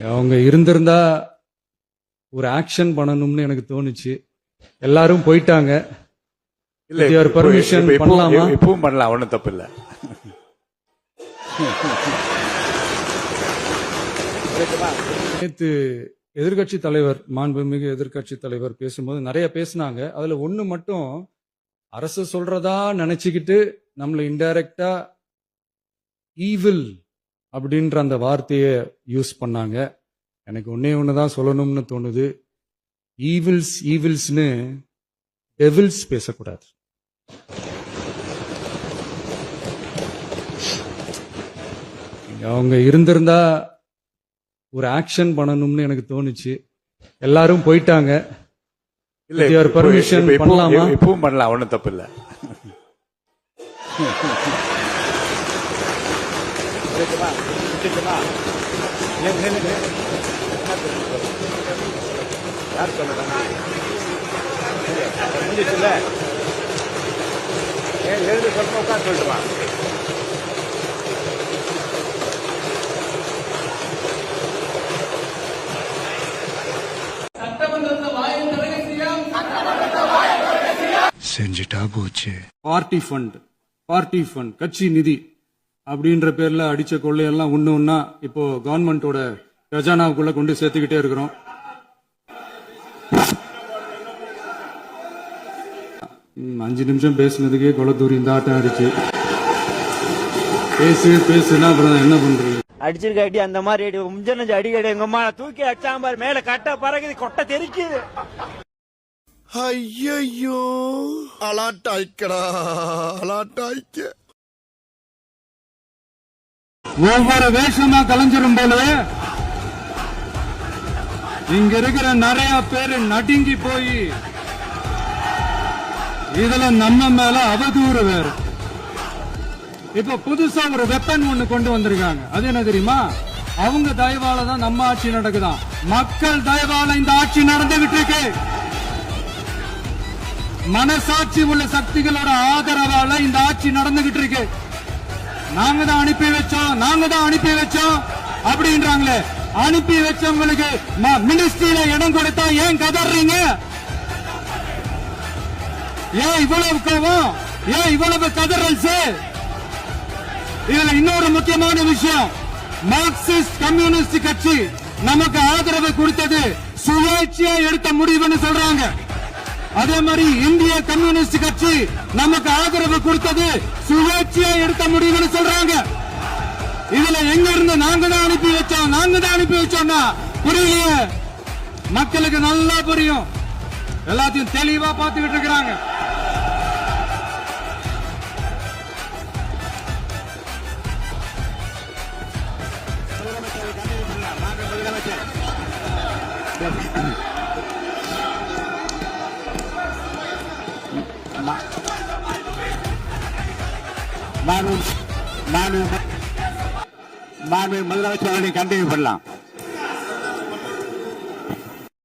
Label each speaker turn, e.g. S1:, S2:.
S1: அவங்க இருந்திருந்தா ஒரு ஆக்ஷன் பண்ணணும்னு எனக்கு தோணுச்சு. எல்லாரும் போயிட்டாங்க.
S2: இல்ல
S1: பர்மிஷன் பண்ணலாமா?
S2: இப்பவும் பண்ணலாம், ஒன்றும் தப்பு இல்ல.
S1: நேத்து எதிர்கட்சி தலைவர், மாண்புமிகு எதிர்கட்சி தலைவர் பேசும்போது நிறைய பேசினாங்க. அதுல ஒண்ணு மட்டும் அரசு சொல்றதா நினைச்சுக்கிட்டு நம்மள இன்டைரக்டா ஈவில் அப்படின்ற அந்த வார்த்தையை யூஸ் பண்ணாங்க. எனக்கு ஒன்னே ஒண்ணுதான் சொல்லணும்னு தோணுது. ஈவில்ஸ்னு டெவில்ஸ் பேசக்கூடாது. அவங்க இருந்திருந்தா ஒரு ஆக்ஷன் பண்ணணும்னு எனக்கு தோணுச்சு. எல்லாரும் போயிட்டாங்க.
S2: இல்ல
S1: பர்மிஷன் பண்ணலாமா?
S2: இப்பவும் பண்ணலாம், ஒன்றும் தப்பு இல்ல. யார் சொல்லுங்க எழுந்து சொல்ல உட்காந்து சொல்லிட்டுமா.
S3: செஞ்சுட்டா போச்சு.
S1: பார்ட்டி ஃபண்ட் கட்சி நிதி அப்படின்ற பேர்ல அடிச்ச கொள்ளையெல்லாம் ஒண்ணு ஒன்னா இப்போ கவர்மெண்டோட கஜானாவுக்குள்ள கொண்டு சேர்த்துக்கிட்டே இருக்கிறோம். 5 நிமிஷம் பேசுனதுக்கே கொலத்தூரி இந்த ஆட்டம் ஆயிடுச்சு. பேசுனா அப்புறம் என்ன பண்றது?
S4: அடிச்சிருக்க அடி அந்த மாதிரி அடி முஞ்சனஞ்சு அடி அடி எங்க அம்மா தூக்கி அடிச்சாம்பார் மேல கட்ட பறகுது கொட்டை தெரிக்குது.
S3: ஐயோ அலாட்டாய்க்கடா அலாட்டாய்க்க.
S1: ஒவ்வொரு வேஷமா கலைஞ்சிரும் போல இங்க இருக்கிற நிறைய பேரு நடுங்கி போய் இதுல நம்ம மேல அவதூறு வேற. இப்ப புதுசா ஒரு வெப்பன் ஒண்ணு கொண்டு வந்திருக்காங்க. அது என்ன தெரியுமா? அவங்க தயவால தான் நம்ம ஆட்சி நடக்குதான். மக்கள் தயவால இந்த ஆட்சி நடந்துகிட்டு இருக்கு. மனசாட்சி உள்ள சக்திகளோட ஆதரவால இந்த ஆட்சி நடந்துகிட்டு இருக்கு. நாங்க தான் அனுப்பி வச்சோம் அப்படின்றாங்களே. அனுப்பி வச்சவங்களுக்கு மினிஸ்ட்ரியில இடம் கொடுத்தா ஏன் கதறீங்க? ஏன் இவ்வளவு கோவம்? ஏன் இவ்வளவு கதறல்? இதுல இன்னொரு முக்கியமான விஷயம், மார்க்சிஸ்ட் கம்யூனிஸ்ட் கட்சி நமக்கு ஆதரவு கொடுத்தது சுயேட்சையா எடுத்த முடிவுன்னு சொல்றாங்க. அதே மாதிரி இந்திய கம்யூனிஸ்ட் கட்சி நமக்கு ஆதரவு கொடுத்தது சுயேட்சையா எடுத்த முடிவுன்னு சொல்றாங்க. இதுல எங்க இருந்து நாங்க தான் அனுப்பி வச்சோம்னா புரியலையே. மக்களுக்கு நல்லா புரியும். எல்லாத்தையும் தெளிவா பார்த்துக்கிட்டு இருக்கிறாங்க.
S4: முதலமைச்சர் கண்டினியூ பண்ணலாம்.